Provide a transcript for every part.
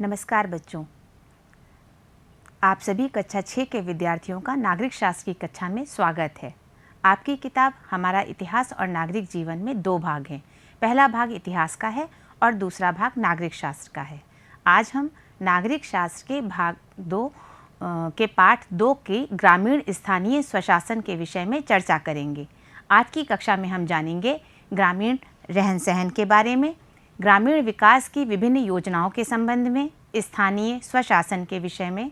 नमस्कार बच्चों, आप सभी कक्षा 6 के विद्यार्थियों का नागरिक शास्त्र की कक्षा में स्वागत है। आपकी किताब हमारा इतिहास और नागरिक जीवन में 2 भाग हैं। पहला भाग इतिहास का है और दूसरा भाग नागरिक शास्त्र का है। आज हम नागरिक शास्त्र के भाग 2 के पाठ 2 के ग्रामीण स्थानीय स्वशासन के विषय में चर्चा करेंगे। आज की कक्षा में हम जानेंगे ग्रामीण रहन सहन के बारे में, ग्रामीण विकास की विभिन्न योजनाओं के संबंध में, स्थानीय स्वशासन के विषय में,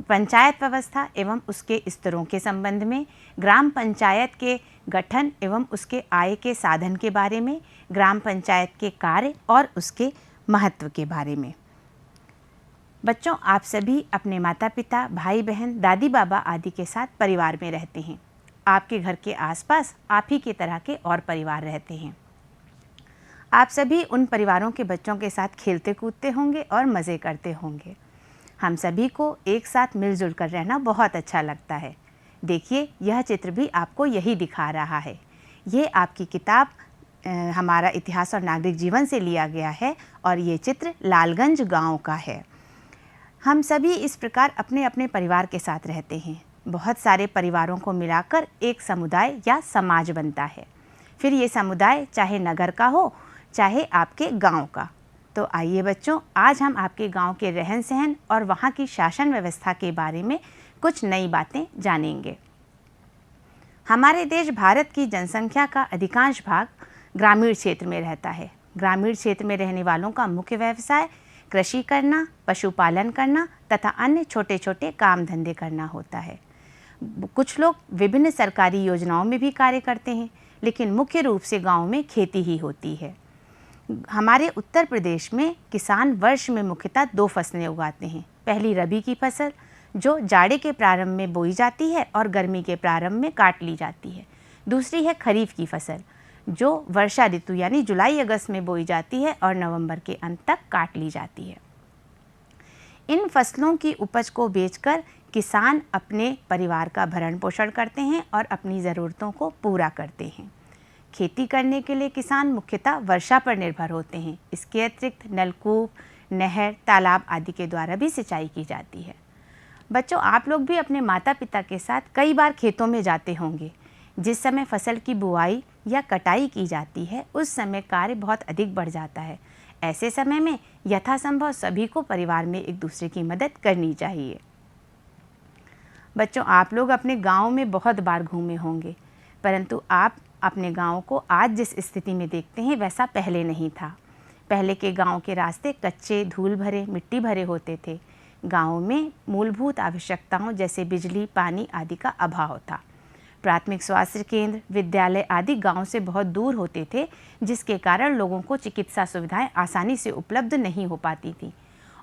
पंचायत व्यवस्था एवं उसके स्तरों के संबंध में, ग्राम पंचायत के गठन एवं उसके आय के साधन के बारे में, ग्राम पंचायत के कार्य और उसके महत्व के बारे में। बच्चों, आप सभी अपने माता पिता, भाई बहन, दादी बाबा आदि के साथ परिवार में रहते हैं। आपके घर के आसपास आप ही की तरह के और परिवार रहते हैं। आप सभी उन परिवारों के बच्चों के साथ खेलते कूदते होंगे और मज़े करते होंगे। हम सभी को एक साथ मिलजुल कर रहना बहुत अच्छा लगता है। देखिए, यह चित्र भी आपको यही दिखा रहा है। ये आपकी किताब हमारा इतिहास और नागरिक जीवन से लिया गया है और ये चित्र लालगंज गांव का है। हम सभी इस प्रकार अपने अपने परिवार के साथ रहते हैं। बहुत सारे परिवारों को मिलाकर एक समुदाय या समाज बनता है। फिर ये समुदाय चाहे नगर का हो चाहे आपके गांव का। तो आइए बच्चों, आज हम आपके गांव के रहन सहन और वहां की शासन व्यवस्था के बारे में कुछ नई बातें जानेंगे। हमारे देश भारत की जनसंख्या का अधिकांश भाग ग्रामीण क्षेत्र में रहता है। ग्रामीण क्षेत्र में रहने वालों का मुख्य व्यवसाय कृषि करना, पशुपालन करना तथा अन्य छोटे छोटे काम धंधे करना होता है। कुछ लोग विभिन्न सरकारी योजनाओं में भी कार्य करते हैं, लेकिन मुख्य रूप से गाँव में खेती ही होती है। हमारे उत्तर प्रदेश में किसान वर्ष में मुख्यतः 2 फसलें उगाते हैं। पहली रबी की फसल जो जाड़े के प्रारंभ में बोई जाती है और गर्मी के प्रारंभ में काट ली जाती है। दूसरी है खरीफ की फसल जो वर्षा ऋतु यानी जुलाई अगस्त में बोई जाती है और नवंबर के अंत तक काट ली जाती है। इन फसलों की उपज को बेचकर किसान अपने परिवार का भरण पोषण करते हैं और अपनी ज़रूरतों को पूरा करते हैं। खेती करने के लिए किसान मुख्यतः वर्षा पर निर्भर होते हैं। इसके अतिरिक्त नलकूप, नहर, तालाब आदि के द्वारा भी सिंचाई की जाती है। बच्चों, आप लोग भी अपने माता पिता के साथ कई बार खेतों में जाते होंगे। जिस समय फसल की बुआई या कटाई की जाती है उस समय कार्य बहुत अधिक बढ़ जाता है। ऐसे समय में यथासंभव सभी को परिवार में एक दूसरे की मदद करनी चाहिए। बच्चों, आप लोग अपने गाँव में बहुत बार घूमे होंगे, परंतु आप अपने गांव को आज जिस स्थिति में देखते हैं वैसा पहले नहीं था। पहले के गांव के रास्ते कच्चे, धूल भरे, मिट्टी भरे होते थे। गांव में मूलभूत आवश्यकताओं जैसे बिजली, पानी आदि का अभाव था। प्राथमिक स्वास्थ्य केंद्र, विद्यालय आदि गांव से बहुत दूर होते थे, जिसके कारण लोगों को चिकित्सा सुविधाएं आसानी से उपलब्ध नहीं हो पाती थी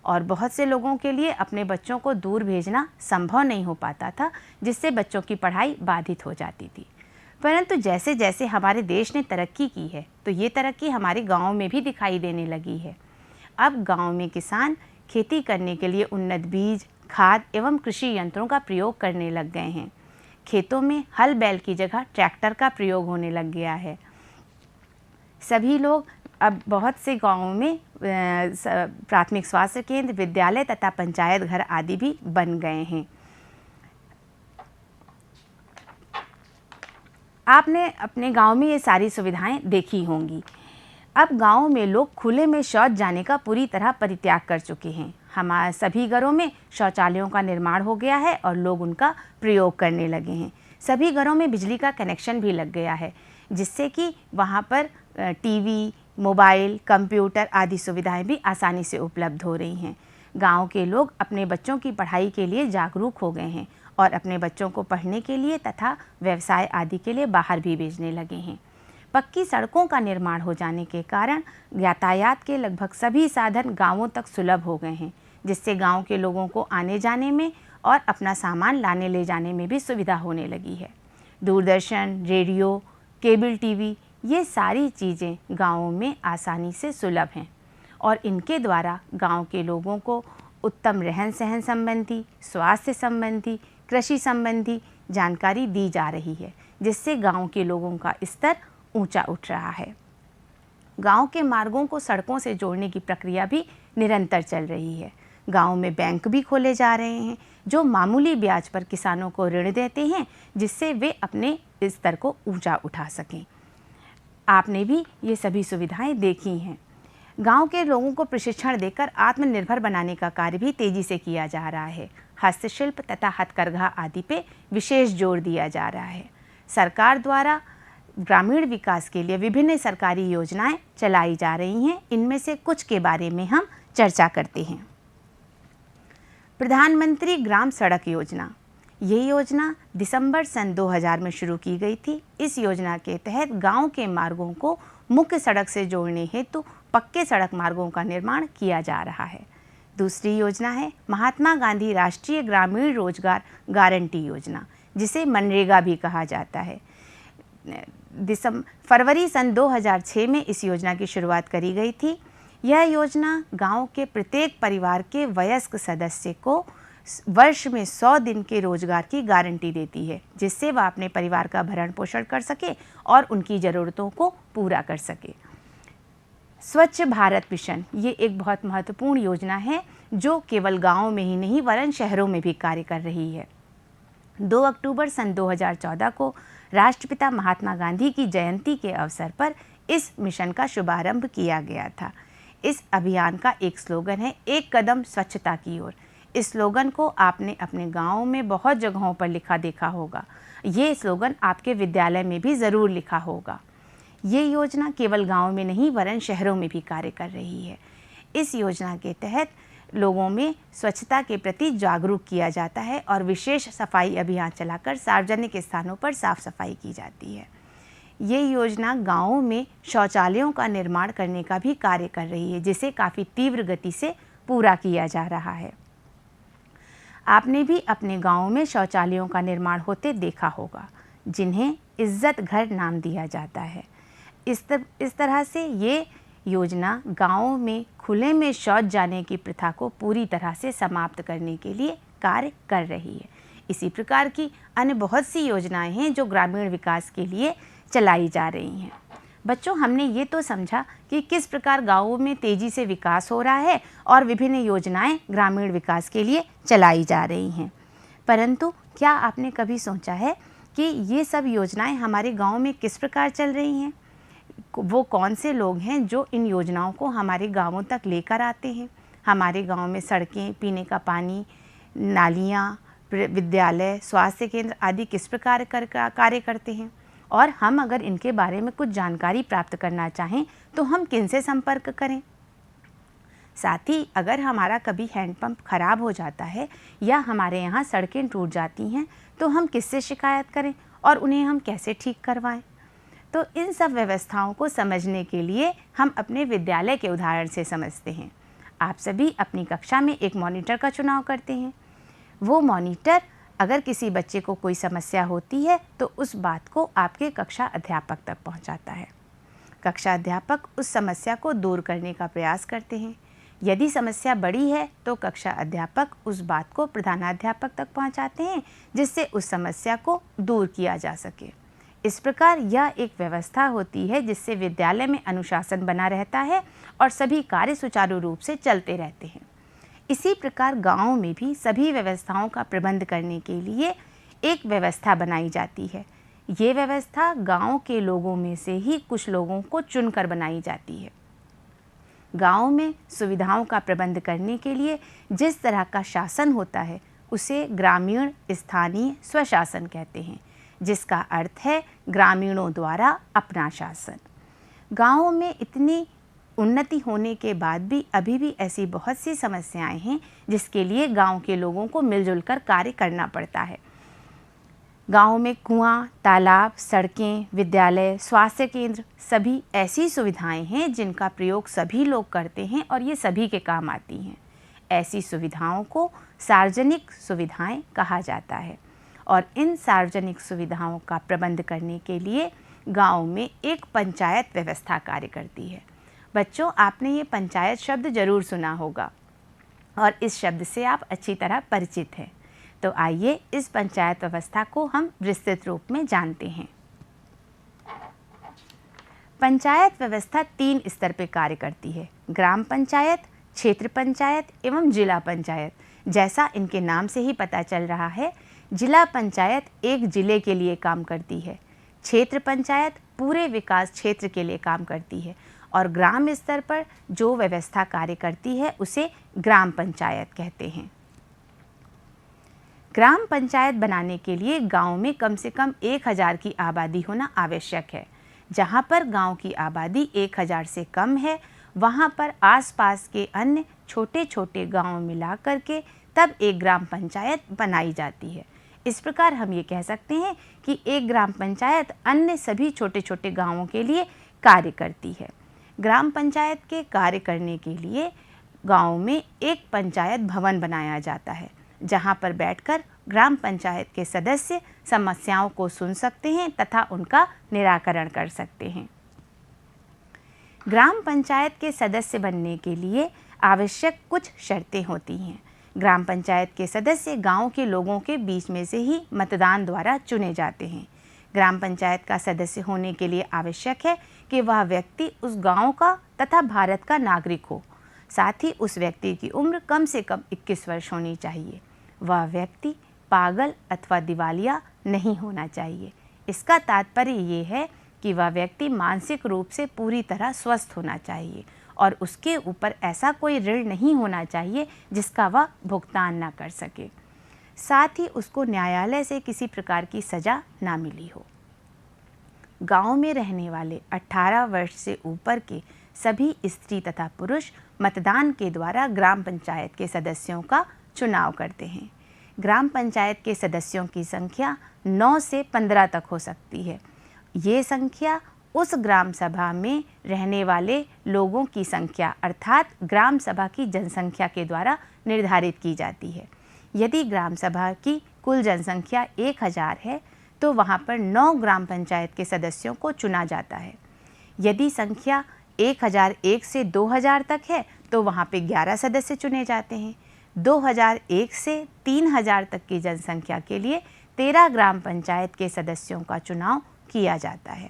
और बहुत से लोगों के लिए अपने बच्चों को दूर भेजना संभव नहीं हो पाता था, जिससे बच्चों की पढ़ाई बाधित हो जाती थी। परंतु जैसे जैसे हमारे देश ने तरक्की की है तो ये तरक्की हमारे गाँव में भी दिखाई देने लगी है। अब गाँव में किसान खेती करने के लिए उन्नत बीज, खाद एवं कृषि यंत्रों का प्रयोग करने लग गए हैं। खेतों में हल बैल की जगह ट्रैक्टर का प्रयोग होने लग गया है। सभी लोग अब बहुत से गाँवों में प्राथमिक स्वास्थ्य केंद्र, विद्यालय तथा पंचायत घर आदि भी बन गए हैं। आपने अपने गांव में ये सारी सुविधाएं देखी होंगी। अब गांव में लोग खुले में शौच जाने का पूरी तरह परित्याग कर चुके हैं। हमारे सभी घरों में शौचालयों का निर्माण हो गया है और लोग उनका प्रयोग करने लगे हैं। सभी घरों में बिजली का कनेक्शन भी लग गया है, जिससे कि वहां पर टीवी, मोबाइल, कंप्यूटर आदि सुविधाएं भी आसानी से उपलब्ध हो रही हैं। गाँव के लोग अपने बच्चों की पढ़ाई के लिए जागरूक हो गए हैं और अपने बच्चों को पढ़ने के लिए तथा व्यवसाय आदि के लिए बाहर भी भेजने लगे हैं। पक्की सड़कों का निर्माण हो जाने के कारण यातायात के लगभग सभी साधन गांवों तक सुलभ हो गए हैं, जिससे गांव के लोगों को आने जाने में और अपना सामान लाने ले जाने में भी सुविधा होने लगी है। दूरदर्शन, रेडियो, केबल टीवी ये सारी चीज़ें गाँवों में आसानी से सुलभ हैं और इनके द्वारा गाँव के लोगों को उत्तम रहन सहन संबंधी, स्वास्थ्य संबंधी, कृषि संबंधी जानकारी दी जा रही है, जिससे गांव के लोगों का स्तर ऊंचा उठ रहा है। गांव के मार्गों को सड़कों से जोड़ने की प्रक्रिया भी निरंतर चल रही है। गांव में बैंक भी खोले जा रहे हैं जो मामूली ब्याज पर किसानों को ऋण देते हैं, जिससे वे अपने स्तर को ऊंचा उठा सकें। आपने भी ये सभी सुविधाएं देखी हैं। गांव के लोगों को प्रशिक्षण देकर आत्मनिर्भर बनाने का कार्य भी तेजी से किया जा रहा है। हस्तशिल्प तथा हथकरघा आदि पे विशेष जोर दिया जा रहा है। सरकार द्वारा ग्रामीण विकास के लिए विभिन्न सरकारी योजनाएं चलाई जा रही हैं। इनमें से कुछ के बारे में हम चर्चा करते हैं। प्रधानमंत्री ग्राम सड़क योजना, ये योजना दिसंबर सन 2000 में शुरू की गई थी। इस योजना के तहत गांव के मार्गों को मुख्य सड़क से जोड़ने हेतु पक्के सड़क मार्गों का निर्माण किया जा रहा है। दूसरी योजना है महात्मा गांधी राष्ट्रीय ग्रामीण रोजगार गारंटी योजना, जिसे मनरेगा भी कहा जाता है। फरवरी सन 2006 में इस योजना की शुरुआत करी गई थी। यह योजना गांव के प्रत्येक परिवार के वयस्क सदस्य को वर्ष में 100 दिन के रोजगार की गारंटी देती है, जिससे वह अपने परिवार का भरण पोषण कर सके और उनकी ज़रूरतों को पूरा कर सके। स्वच्छ भारत मिशन, ये एक बहुत महत्वपूर्ण योजना है जो केवल गाँव में ही नहीं वरन शहरों में भी कार्य कर रही है। 2 अक्टूबर सन 2014 को राष्ट्रपिता महात्मा गांधी की जयंती के अवसर पर इस मिशन का शुभारंभ किया गया था। इस अभियान का एक स्लोगन है, एक कदम स्वच्छता की ओर। इस स्लोगन को आपने अपने गाँव में बहुत जगहों पर लिखा देखा होगा। ये स्लोगन आपके विद्यालय में भी ज़रूर लिखा होगा। ये योजना केवल गाँव में नहीं वरन शहरों में भी कार्य कर रही है। इस योजना के तहत लोगों में स्वच्छता के प्रति जागरूक किया जाता है और विशेष सफाई अभियान चलाकर सार्वजनिक स्थानों पर साफ सफाई की जाती है। ये योजना गाँवों में शौचालयों का निर्माण करने का भी कार्य कर रही है, जिसे काफ़ी तीव्र गति से पूरा किया जा रहा है। आपने भी अपने गाँव में शौचालयों का निर्माण होते देखा होगा, जिन्हें इज्जत घर नाम दिया जाता है। इस तरह से ये योजना गाँवों में खुले में शौच जाने की प्रथा को पूरी तरह से समाप्त करने के लिए कार्य कर रही है। इसी प्रकार की अन्य बहुत सी योजनाएं हैं जो ग्रामीण विकास के लिए चलाई जा रही हैं। बच्चों, हमने ये तो समझा कि किस प्रकार गाँवों में तेज़ी से विकास हो रहा है और विभिन्न योजनाएं ग्रामीण विकास के लिए चलाई जा रही हैं। परंतु क्या आपने कभी सोचा है कि ये सब योजनाएं हमारे गाँव में किस प्रकार चल रही हैं? वो कौन से लोग हैं जो इन योजनाओं को हमारे गाँवों तक लेकर आते हैं? हमारे गाँव में सड़कें, पीने का पानी, नालियाँ, विद्यालय, स्वास्थ्य केंद्र आदि किस प्रकार कार्य करते हैं? और हम अगर इनके बारे में कुछ जानकारी प्राप्त करना चाहें तो हम किनसे संपर्क करें? साथ ही अगर हमारा कभी हैंडपंप खराब हो जाता है या हमारे यहाँ सड़कें टूट जाती हैं तो हम किससे शिकायत करें और उन्हें हम कैसे ठीक करवाएं? तो इन सब व्यवस्थाओं को समझने के लिए हम अपने विद्यालय के उदाहरण से समझते हैं। आप सभी अपनी कक्षा में एक मॉनिटर का चुनाव करते हैं। वो मॉनिटर अगर किसी बच्चे को कोई समस्या होती है तो उस बात को आपके कक्षा अध्यापक तक पहुंचाता है। कक्षा अध्यापक उस समस्या को दूर करने का प्रयास करते हैं। यदि समस्या बड़ी है तो कक्षा अध्यापक उस बात को प्रधानाध्यापक तक पहुंचाते हैं, जिससे उस समस्या को दूर किया जा सके। इस प्रकार यह एक व्यवस्था होती है जिससे विद्यालय में अनुशासन बना रहता है और सभी कार्य सुचारू रूप से चलते रहते हैं। इसी प्रकार गाँव में भी सभी व्यवस्थाओं का प्रबंध करने के लिए एक व्यवस्था बनाई जाती है। ये व्यवस्था गाँव के लोगों में से ही कुछ लोगों को चुनकर बनाई जाती है। गाँव में सुविधाओं का प्रबंध करने के लिए जिस तरह का शासन होता है उसे ग्रामीण स्थानीय स्वशासन कहते हैं, जिसका अर्थ है ग्रामीणों द्वारा अपना शासन। गाँवों में इतनी उन्नति होने के बाद भी अभी भी ऐसी बहुत सी समस्याएं हैं जिसके लिए गांव के लोगों को मिलजुल कर कार्य करना पड़ता है। गांव में कुआं, तालाब, सड़कें, विद्यालय, स्वास्थ्य केंद्र सभी ऐसी सुविधाएं हैं जिनका प्रयोग सभी लोग करते हैं और ये सभी के काम आती हैं। ऐसी सुविधाओं को सार्वजनिक सुविधाएं कहा जाता है और इन सार्वजनिक सुविधाओं का प्रबंध करने के लिए गाँव में एक पंचायत व्यवस्था कार्य करती है। बच्चों, आपने ये पंचायत शब्द ज़रूर सुना होगा और इस शब्द से आप अच्छी तरह परिचित हैं। तो आइए इस पंचायत व्यवस्था को हम विस्तृत रूप में जानते हैं। पंचायत व्यवस्था 3 स्तर पर कार्य करती है: ग्राम पंचायत, क्षेत्र पंचायत एवं जिला पंचायत। जैसा इनके नाम से ही पता चल रहा है, जिला पंचायत एक जिले के लिए काम करती है, क्षेत्र पंचायत पूरे विकास क्षेत्र के लिए काम करती है और ग्राम स्तर पर जो व्यवस्था कार्य करती है उसे ग्राम पंचायत कहते हैं। ग्राम पंचायत बनाने के लिए गांव में कम से कम 1000 की आबादी होना आवश्यक है। जहां पर गांव की आबादी 1000 से कम है, वहां पर आसपास के अन्य छोटे छोटे गांव मिला करके तब एक ग्राम पंचायत बनाई जाती है। इस प्रकार हम ये कह सकते हैं कि एक ग्राम पंचायत अन्य सभी छोटे छोटे गांवों के लिए कार्य करती है। ग्राम पंचायत के कार्य करने के लिए गांव में एक पंचायत भवन बनाया जाता है, जहां पर बैठकर ग्राम पंचायत के सदस्य समस्याओं को सुन सकते हैं तथा उनका निराकरण कर सकते हैं। ग्राम पंचायत के सदस्य बनने के लिए आवश्यक कुछ शर्तें होती हैं। ग्राम पंचायत के सदस्य गांव के लोगों के बीच में से ही मतदान द्वारा चुने जाते हैं। ग्राम पंचायत का सदस्य होने के लिए आवश्यक है कि वह व्यक्ति उस गांव का तथा भारत का नागरिक हो। साथ ही उस व्यक्ति की उम्र कम से कम 21 वर्ष होनी चाहिए। वह व्यक्ति पागल अथवा दिवालिया नहीं होना चाहिए। इसका तात्पर्य ये है कि वह व्यक्ति मानसिक रूप से पूरी तरह स्वस्थ होना चाहिए और उसके ऊपर ऐसा कोई ऋण नहीं होना चाहिए जिसका वह भुगतान ना कर सके। साथ ही उसको न्यायालय से किसी प्रकार की सज़ा ना मिली हो। गांव में रहने वाले 18 वर्ष से ऊपर के सभी स्त्री तथा पुरुष मतदान के द्वारा ग्राम पंचायत के सदस्यों का चुनाव करते हैं। ग्राम पंचायत के सदस्यों की संख्या 9 से 15 तक हो सकती है। ये संख्या उस ग्राम सभा में रहने वाले लोगों की संख्या अर्थात ग्राम सभा की जनसंख्या के द्वारा निर्धारित की जाती है। यदि ग्राम सभा की कुल जनसंख्या 1000 है तो वहाँ पर 9 ग्राम पंचायत के सदस्यों को चुना जाता है। यदि संख्या 1001 से 2000 तक है तो वहाँ पे 11 सदस्य चुने जाते हैं। 2001 से 3000 तक की जनसंख्या के लिए 13 ग्राम पंचायत के सदस्यों का चुनाव किया जाता है।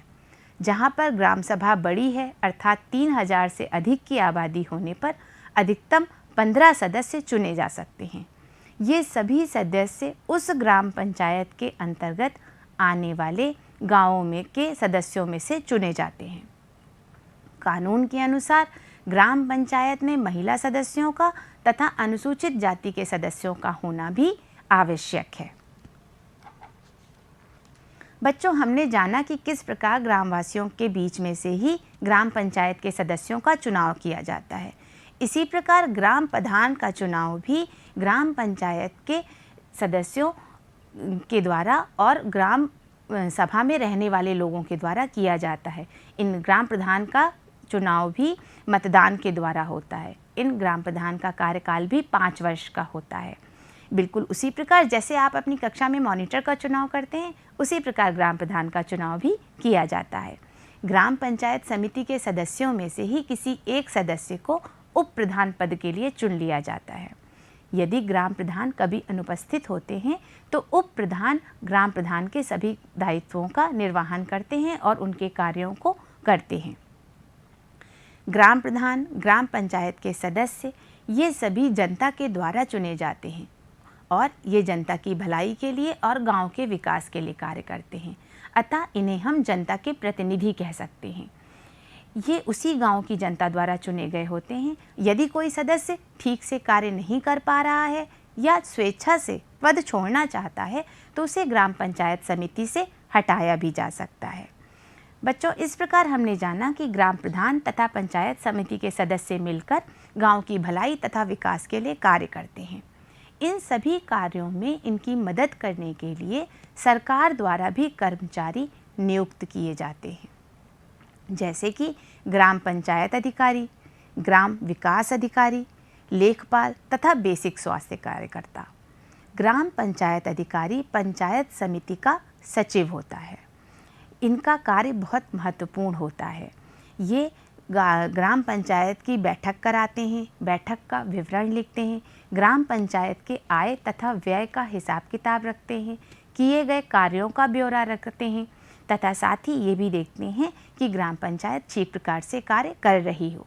जहाँ पर ग्राम सभा बड़ी है अर्थात 3000 से अधिक की आबादी होने पर अधिकतम 15 सदस्य चुने जा सकते हैं। ये सभी सदस्य उस ग्राम पंचायत के अंतर्गत आने वाले गाँवों में के सदस्यों में से चुने जाते हैं। कानून के अनुसार ग्राम पंचायत में महिला सदस्यों का तथा अनुसूचित जाति के सदस्यों का होना भी आवश्यक है। बच्चों, हमने जाना कि किस प्रकार ग्रामवासियों के बीच में से ही ग्राम पंचायत के सदस्यों का चुनाव किया जाता है। इसी प्रकार ग्राम प्रधान का चुनाव भी ग्राम पंचायत के सदस्यों के द्वारा और ग्राम सभा में रहने वाले लोगों के द्वारा किया जाता है। इन ग्राम प्रधान का चुनाव भी मतदान के द्वारा होता है। इन ग्राम प्रधान का कार्यकाल भी 5 वर्ष का होता है। बिल्कुल उसी प्रकार जैसे आप अपनी कक्षा में मॉनिटर का चुनाव करते हैं, उसी प्रकार ग्राम प्रधान का चुनाव भी किया जाता है। ग्राम पंचायत समिति के सदस्यों में से ही किसी एक सदस्य को उप प्रधान पद के लिए चुन लिया जाता है। यदि ग्राम प्रधान कभी अनुपस्थित होते हैं तो उप प्रधान ग्राम प्रधान के सभी दायित्वों का निर्वहन करते हैं और उनके कार्यों को करते हैं। ग्राम प्रधान, ग्राम पंचायत के सदस्य ये सभी जनता के द्वारा चुने जाते हैं और ये जनता की भलाई के लिए और गांव के विकास के लिए कार्य करते हैं। अतः इन्हें हम जनता के प्रतिनिधि कह सकते हैं। ये उसी गांव की जनता द्वारा चुने गए होते हैं। यदि कोई सदस्य ठीक से कार्य नहीं कर पा रहा है या स्वेच्छा से पद छोड़ना चाहता है तो उसे ग्राम पंचायत समिति से हटाया भी जा सकता है। बच्चों, इस प्रकार हमने जाना कि ग्राम प्रधान तथा पंचायत समिति के सदस्य मिलकर गांव की भलाई तथा विकास के लिए कार्य करते हैं। इन सभी कार्यों में इनकी मदद करने के लिए सरकार द्वारा भी कर्मचारी नियुक्त किए जाते हैं, जैसे कि ग्राम पंचायत अधिकारी, ग्राम विकास अधिकारी, लेखपाल तथा बेसिक स्वास्थ्य कार्यकर्ता। ग्राम पंचायत अधिकारी पंचायत समिति का सचिव होता है। इनका कार्य बहुत महत्वपूर्ण होता है। ये ग्राम पंचायत की बैठक कराते हैं, बैठक का विवरण लिखते हैं, ग्राम पंचायत के आय तथा व्यय का हिसाब किताब रखते हैं, किए गए कार्यों का ब्यौरा रखते हैं, तथा साथ ही ये भी देखते हैं कि ग्राम पंचायत ठीक प्रकार से कार्य कर रही हो।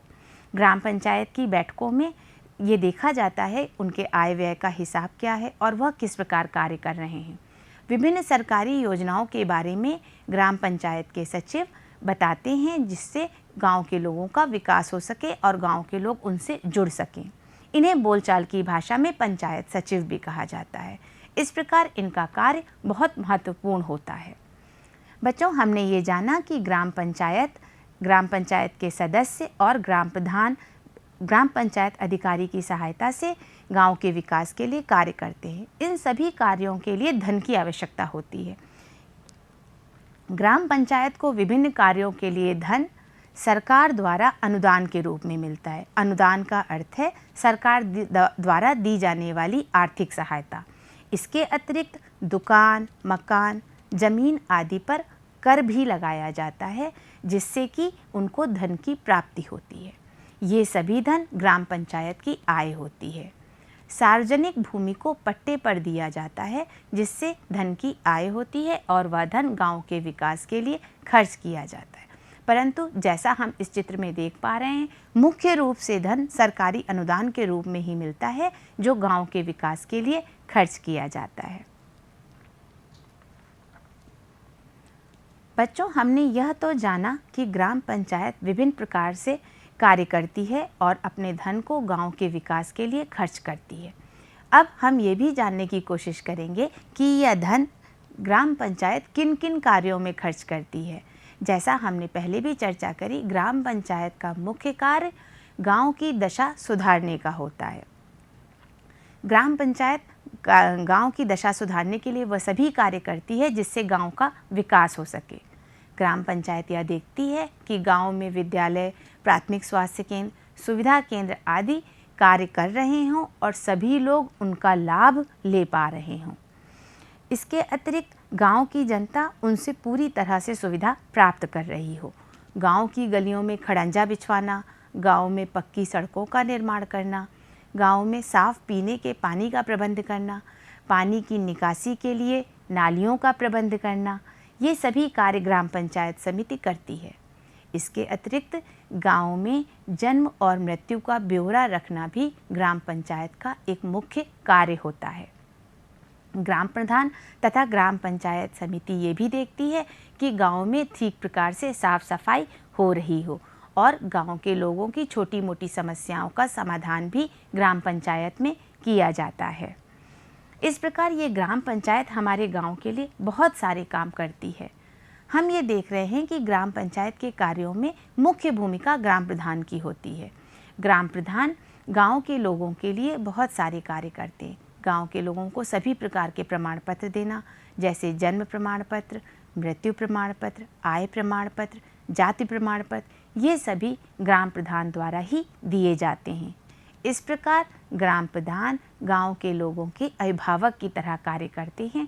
ग्राम पंचायत की बैठकों में ये देखा जाता है उनके आय व्यय का हिसाब क्या है और वह किस प्रकार कार्य कर रहे हैं। विभिन्न सरकारी योजनाओं के बारे में ग्राम पंचायत के सचिव बताते हैं, जिससे गांव के लोगों का विकास हो सके और गांव के लोग उनसे जुड़ सकें। इन्हें बोलचाल की भाषा में पंचायत सचिव भी कहा जाता है। इस प्रकार इनका कार्य बहुत महत्वपूर्ण होता है। बच्चों, हमने ये जाना कि ग्राम पंचायत के सदस्य और ग्राम प्रधान ग्राम पंचायत अधिकारी की सहायता से गांव के विकास के लिए कार्य करते हैं। इन सभी कार्यों के लिए धन की आवश्यकता होती है। ग्राम पंचायत को विभिन्न कार्यों के लिए धन सरकार द्वारा अनुदान के रूप में मिलता है। अनुदान का अर्थ है सरकार द्वारा दी जाने वाली आर्थिक सहायता। इसके अतिरिक्त दुकान, मकान, जमीन आदि पर कर भी लगाया जाता है, जिससे कि उनको धन की प्राप्ति होती है। ये सभी धन ग्राम पंचायत की आय होती है। सार्वजनिक भूमि को पट्टे पर दिया जाता है, जिससे धन की आय होती है और वह धन गांव के विकास के लिए खर्च किया जाता है। परंतु जैसा हम इस चित्र में देख पा रहे हैं, मुख्य रूप से धन सरकारी अनुदान के रूप में ही मिलता है, जो गांव के विकास के लिए खर्च किया जाता है। बच्चों, हमने यह तो जाना कि ग्राम पंचायत विभिन्न प्रकार से कार्य करती है और अपने धन को गांव के विकास के लिए खर्च करती है। अब हम ये भी जानने की कोशिश करेंगे कि यह धन ग्राम पंचायत किन किन कार्यों में खर्च करती है। जैसा हमने पहले भी चर्चा करी, ग्राम पंचायत का मुख्य कार्य गांव की दशा सुधारने का होता है। ग्राम पंचायत गांव की दशा सुधारने के लिए वह सभी कार्य करती है जिससे गांव का विकास हो सके। ग्राम पंचायत यह देखती है कि गांव में विद्यालय, प्राथमिक स्वास्थ्य केंद्र, सुविधा केंद्र आदि कार्य कर रहे हों और सभी लोग उनका लाभ ले पा रहे हों। इसके अतिरिक्त गांव की जनता उनसे पूरी तरह से सुविधा प्राप्त कर रही हो। गांव की गलियों में खड़ंजा बिछवाना, गांव में पक्की सड़कों का निर्माण करना, गांव में साफ पीने के पानी का प्रबंध करना, पानी की निकासी के लिए नालियों का प्रबंध करना, ये सभी कार्य ग्राम पंचायत समिति करती है। इसके अतिरिक्त गांव में जन्म और मृत्यु का ब्यौरा रखना भी ग्राम पंचायत का एक मुख्य कार्य होता है। ग्राम प्रधान तथा ग्राम पंचायत समिति ये भी देखती है कि गांव में ठीक प्रकार से साफ सफाई हो रही हो और गांव के लोगों की छोटी मोटी समस्याओं का समाधान भी ग्राम पंचायत में किया जाता है। इस प्रकार ये ग्राम पंचायत हमारे गांव के लिए बहुत सारे काम करती है। हम ये देख रहे हैं कि ग्राम पंचायत के कार्यों में मुख्य भूमिका ग्राम प्रधान की होती है। ग्राम प्रधान गांव के लोगों के लिए बहुत सारे कार्य करते हैं। गांव के लोगों को सभी प्रकार के प्रमाण पत्र देना, जैसे जन्म प्रमाण पत्र, मृत्यु प्रमाण पत्र, आय प्रमाण पत्र, जाति प्रमाण पत्र, ये सभी ग्राम प्रधान द्वारा ही दिए जाते हैं। इस प्रकार ग्राम प्रधान गांव के लोगों के अभिभावक की तरह कार्य करते हैं।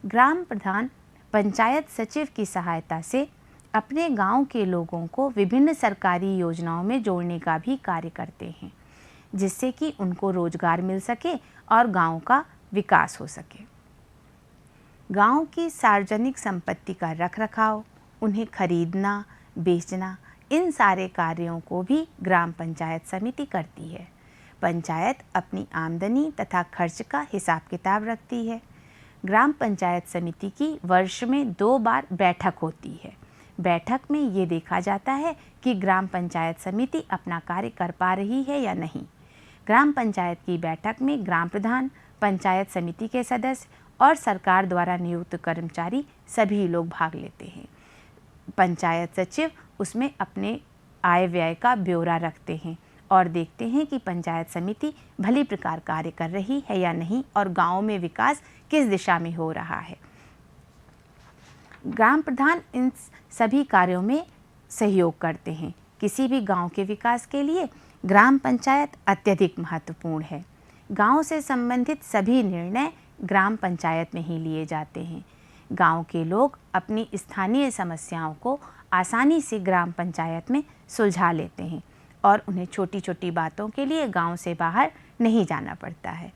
ग्राम प्रधान पंचायत सचिव की सहायता से अपने गांव के लोगों को विभिन्न सरकारी योजनाओं में जोड़ने का भी कार्य करते हैं, जिससे कि उनको रोजगार मिल सके और गांव का विकास हो सके। गांव की सार्वजनिक संपत्ति का रखरखाव, उन्हें खरीदना, बेचना, इन सारे कार्यों को भी ग्राम पंचायत समिति करती है। पंचायत अपनी आमदनी तथा खर्च का हिसाब किताब रखती है। ग्राम पंचायत समिति की वर्ष में 2 बार बैठक होती है। बैठक में ये देखा जाता है कि ग्राम पंचायत समिति अपना कार्य कर पा रही है या नहीं। ग्राम पंचायत की बैठक में ग्राम प्रधान, पंचायत समिति के सदस्य और सरकार द्वारा नियुक्त कर्मचारी सभी लोग भाग लेते हैं। पंचायत सचिव उसमें अपने आय व्यय का ब्यौरा रखते हैं और देखते हैं कि पंचायत समिति भली प्रकार कार्य कर रही है या नहीं और गांव में विकास किस दिशा में हो रहा है। ग्राम प्रधान इन सभी कार्यों में सहयोग करते हैं। किसी भी गांव के विकास के लिए ग्राम पंचायत अत्यधिक महत्वपूर्ण है। गांव से संबंधित सभी निर्णय ग्राम पंचायत में ही लिए जाते हैं। गांव के लोग अपनी स्थानीय समस्याओं को आसानी से ग्राम पंचायत में सुलझा लेते हैं और उन्हें छोटी छोटी बातों के लिए गांव से बाहर नहीं जाना पड़ता है।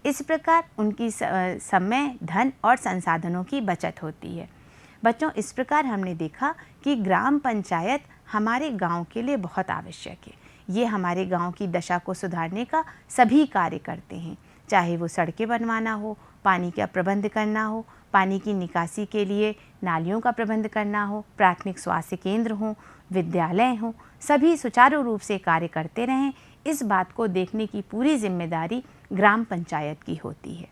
इस प्रकार उनकी समय, धन और संसाधनों की बचत होती है। बच्चों, इस प्रकार हमने देखा कि ग्राम पंचायत हमारे गांव के लिए बहुत आवश्यक है। ये हमारे गांव की दशा को सुधारने का सभी कार्य करते हैं, चाहे वो सड़कें बनवाना हो, पानी का प्रबंध करना हो, पानी की निकासी के लिए नालियों का प्रबंध करना हो, प्राथमिक स्वास्थ्य केंद्र हों, विद्यालय हों, सभी सुचारू रूप से कार्य करते रहें, इस बात को देखने की पूरी जिम्मेदारी ग्राम पंचायत की होती है।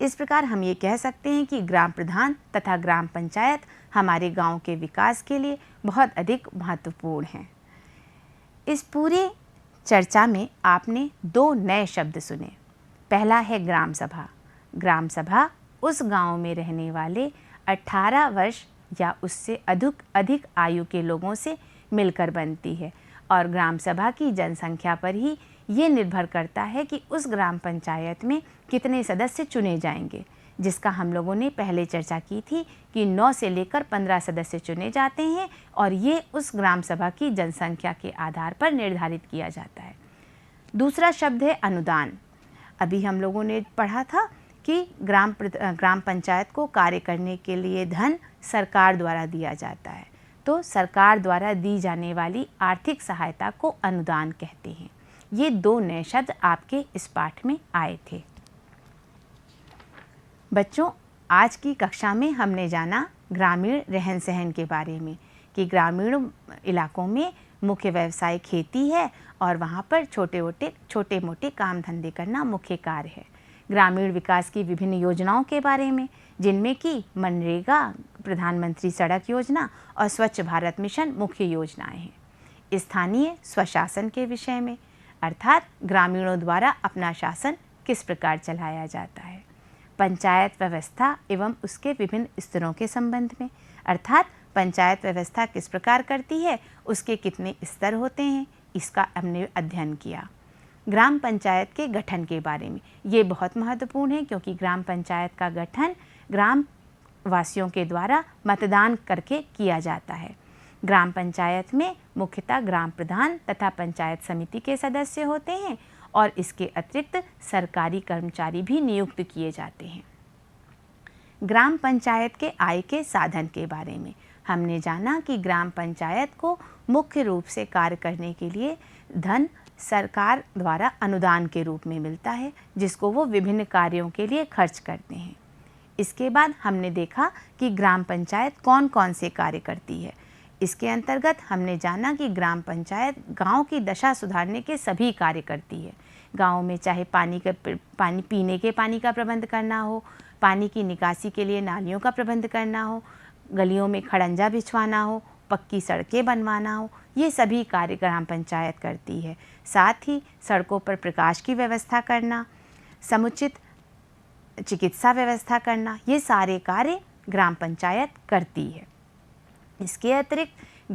इस प्रकार हम ये कह सकते हैं कि ग्राम प्रधान तथा ग्राम पंचायत हमारे गांव के विकास के लिए बहुत अधिक महत्वपूर्ण हैं। इस पूरे चर्चा में आपने 2 नए शब्द सुने। पहला है ग्राम सभा। ग्राम सभा उस गांव में रहने वाले 18 वर्ष या उससे अधिक आयु के लोगों से मिलकर बनती है और ग्राम सभा की जनसंख्या पर ही ये निर्भर करता है कि उस ग्राम पंचायत में कितने सदस्य चुने जाएंगे, जिसका हम लोगों ने पहले चर्चा की थी कि 9 से लेकर 15 सदस्य चुने जाते हैं और ये उस ग्राम सभा की जनसंख्या के आधार पर निर्धारित किया जाता है। दूसरा शब्द है अनुदान। अभी हम लोगों ने पढ़ा था कि ग्राम पंचायत को कार्य करने के लिए धन सरकार द्वारा दिया जाता है, तो सरकार द्वारा दी जाने वाली आर्थिक सहायता को अनुदान कहते हैं। ये 2 नए शब्द आपके इस पाठ में आए थे। बच्चों, आज की कक्षा में हमने जाना ग्रामीण रहन सहन के बारे में कि ग्रामीण इलाकों में मुख्य व्यवसाय खेती है और वहाँ पर छोटे मोटे काम धंधे करना मुख्य कार्य है। ग्रामीण विकास की विभिन्न योजनाओं के बारे में, जिनमें कि मनरेगा, प्रधानमंत्री सड़क योजना और स्वच्छ भारत मिशन मुख्य योजनाएं हैं। स्थानीय स्वशासन के विषय में, अर्थात ग्रामीणों द्वारा अपना शासन किस प्रकार चलाया जाता है। पंचायत व्यवस्था एवं उसके विभिन्न स्तरों के संबंध में, अर्थात पंचायत व्यवस्था किस प्रकार करती है, उसके कितने स्तर होते हैं, इसका हमने अध्ययन किया। ग्राम पंचायत के गठन के बारे में, ये बहुत महत्वपूर्ण है क्योंकि ग्राम पंचायत का गठन ग्राम वासियों के द्वारा मतदान करके किया जाता है। ग्राम पंचायत में मुख्यतः ग्राम प्रधान तथा पंचायत समिति के सदस्य होते हैं और इसके अतिरिक्त सरकारी कर्मचारी भी नियुक्त किए जाते हैं। ग्राम पंचायत के आय के साधन के बारे में हमने जाना कि ग्राम पंचायत को मुख्य रूप से कार्य करने के लिए धन सरकार द्वारा अनुदान के रूप में मिलता है, जिसको वो विभिन्न कार्यों के लिए खर्च करते हैं। इसके बाद हमने देखा कि ग्राम पंचायत कौन कौन से कार्य करती है। इसके अंतर्गत हमने जाना कि ग्राम पंचायत गांव की दशा सुधारने के सभी कार्य करती है। गांव में चाहे पीने के पानी का प्रबंध करना हो, पानी की निकासी के लिए नालियों का प्रबंध करना हो, गलियों में खड़ंजा बिछवाना हो, पक्की सड़कें बनवाना हो, ये सभी कार्य ग्राम पंचायत करती है। साथ ही सड़कों पर प्रकाश की व्यवस्था करना, समुचित चिकित्सा व्यवस्था करना, ये सारे कार्य ग्राम पंचायत करती है। इसके अतिरिक्त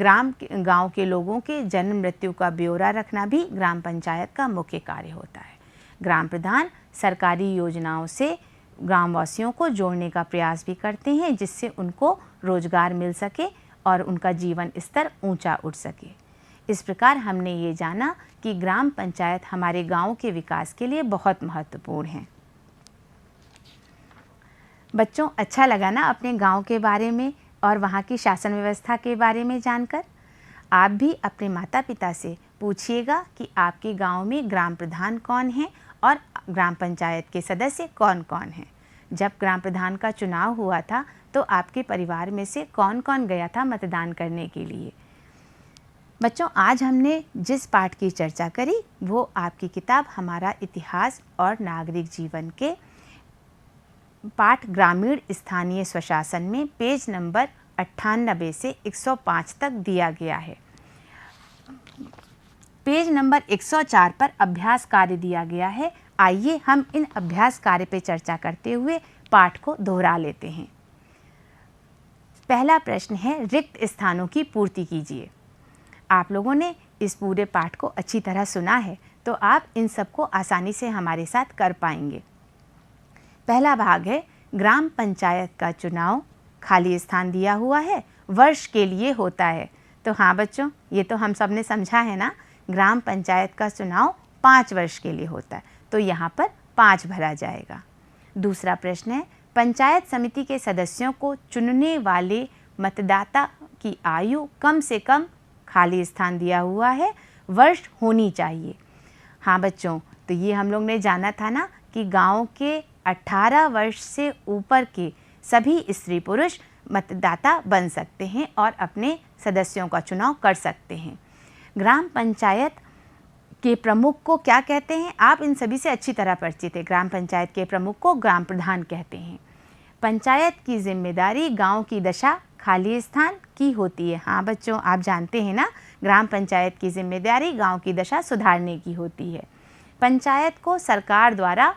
गांव के लोगों के जन्म मृत्यु का ब्यौरा रखना भी ग्राम पंचायत का मुख्य कार्य होता है। ग्राम प्रधान सरकारी योजनाओं से ग्रामवासियों को जोड़ने का प्रयास भी करते हैं, जिससे उनको रोजगार मिल सके और उनका जीवन स्तर ऊंचा उठ सके। इस प्रकार हमने ये जाना कि ग्राम पंचायत हमारे गांव के विकास के लिए बहुत महत्वपूर्ण है। बच्चों, अच्छा लगा ना अपने गांव के बारे में और वहाँ की शासन व्यवस्था के बारे में जानकर? आप भी अपने माता पिता से पूछिएगा कि आपके गांव में ग्राम प्रधान कौन है और ग्राम पंचायत के सदस्य कौन कौन हैं। जब ग्राम प्रधान का चुनाव हुआ था तो आपके परिवार में से कौन कौन गया था मतदान करने के लिए? बच्चों, आज हमने जिस पाठ की चर्चा करी वो आपकी किताब हमारा इतिहास और नागरिक जीवन के पाठ ग्रामीण स्थानीय स्वशासन में पेज नंबर 98 से 105 तक दिया गया है। पेज नंबर 104 पर अभ्यास कार्य दिया गया है। आइए हम इन अभ्यास कार्य पे चर्चा करते हुए पाठ को दोहरा लेते हैं। पहला प्रश्न है, रिक्त स्थानों की पूर्ति कीजिए। आप लोगों ने इस पूरे पाठ को अच्छी तरह सुना है तो आप इन सबको आसानी से हमारे साथ कर पाएंगे। पहला भाग है, ग्राम पंचायत का चुनाव, खाली स्थान दिया हुआ है, वर्ष के लिए होता है। तो हाँ बच्चों, ये तो हम सब ने समझा है ना, ग्राम पंचायत का चुनाव 5 वर्ष के लिए होता है, तो यहाँ पर 5 भरा जाएगा। दूसरा प्रश्न है, पंचायत समिति के सदस्यों को चुनने वाले मतदाता की आयु कम से कम, खाली स्थान दिया हुआ है, वर्ष होनी चाहिए। हाँ बच्चों, तो ये हम लोग ने जाना था ना कि गांव के 18 वर्ष से ऊपर के सभी स्त्री पुरुष मतदाता बन सकते हैं और अपने सदस्यों का चुनाव कर सकते हैं। ग्राम पंचायत के प्रमुख को क्या कहते हैं? आप इन सभी से अच्छी तरह परिचित हैं। ग्राम पंचायत के प्रमुख को ग्राम प्रधान कहते हैं। पंचायत की जिम्मेदारी गांव की दशा, खाली स्थान की होती है। हाँ बच्चों, आप जानते हैं ना, ग्राम पंचायत की जिम्मेदारी गांव की दशा सुधारने की होती है। पंचायत को सरकार द्वारा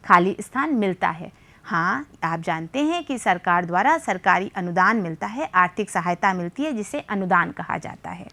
खाली स्थान मिलता है। हाँ, आप जानते हैं कि सरकार द्वारा सरकारी अनुदान मिलता है, आर्थिक सहायता मिलती है, जिसे अनुदान कहा जाता है।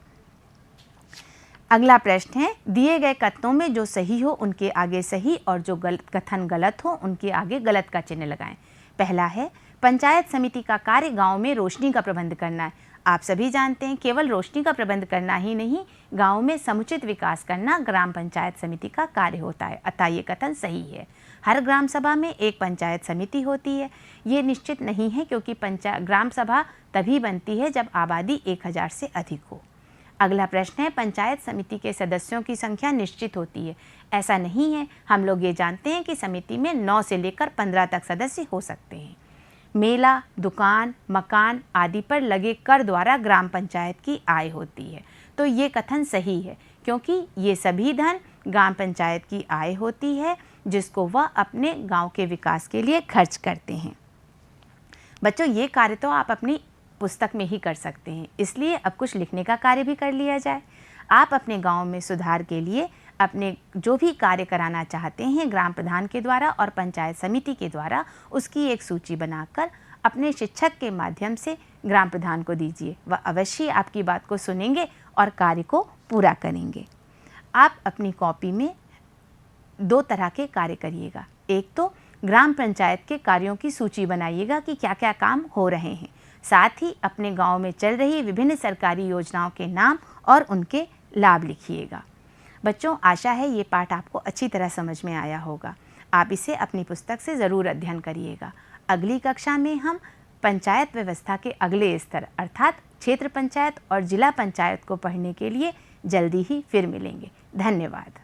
अगला प्रश्न है, दिए गए कथनों में जो सही हो उनके आगे सही और जो कथन गलत हो उनके आगे गलत का चिन्ह लगाएं। पहला है, पंचायत समिति का कार्य गांव में रोशनी का प्रबंध करना है। आप सभी जानते हैं केवल रोशनी का प्रबंध करना ही नहीं, गांव में समुचित विकास करना ग्राम पंचायत समिति का कार्य होता है, अतः ये कथन सही है। हर ग्राम सभा में एक पंचायत समिति होती है। ये निश्चित नहीं है क्योंकि ग्राम सभा तभी बनती है जब आबादी 1000 से अधिक हो। अगला प्रश्न है, पंचायत समिति के सदस्यों की संख्या निश्चित होती है। ऐसा नहीं है, हम लोग ये जानते हैं कि समिति में 9 से लेकर 15 तक सदस्य हो सकते हैं। मेला, दुकान, मकान आदि पर लगे कर द्वारा ग्राम पंचायत की आय होती है। तो ये कथन सही है क्योंकि ये सभी धन ग्राम पंचायत की आय होती है जिसको वह अपने गांव के विकास के लिए खर्च करते हैं। बच्चों, ये कार्य तो आप अपनी पुस्तक में ही कर सकते हैं, इसलिए अब कुछ लिखने का कार्य भी कर लिया जाए। आप अपने गांव में सुधार के लिए अपने जो भी कार्य कराना चाहते हैं ग्राम प्रधान के द्वारा और पंचायत समिति के द्वारा, उसकी एक सूची बनाकर अपने शिक्षक के माध्यम से ग्राम प्रधान को दीजिए। वह अवश्य आपकी बात को सुनेंगे और कार्य को पूरा करेंगे। आप अपनी कॉपी में 2 तरह के कार्य करिएगा। एक तो ग्राम पंचायत के कार्यों की सूची बनाइएगा कि क्या क्या काम हो रहे हैं। साथ ही अपने गांव में चल रही विभिन्न सरकारी योजनाओं के नाम और उनके लाभ लिखिएगा। बच्चों, आशा है ये पाठ आपको अच्छी तरह समझ में आया होगा। आप इसे अपनी पुस्तक से ज़रूर अध्ययन करिएगा। अगली कक्षा में हम पंचायत व्यवस्था के अगले स्तर अर्थात क्षेत्र पंचायत और जिला पंचायत को पढ़ने के लिए जल्दी ही फिर मिलेंगे। धन्यवाद।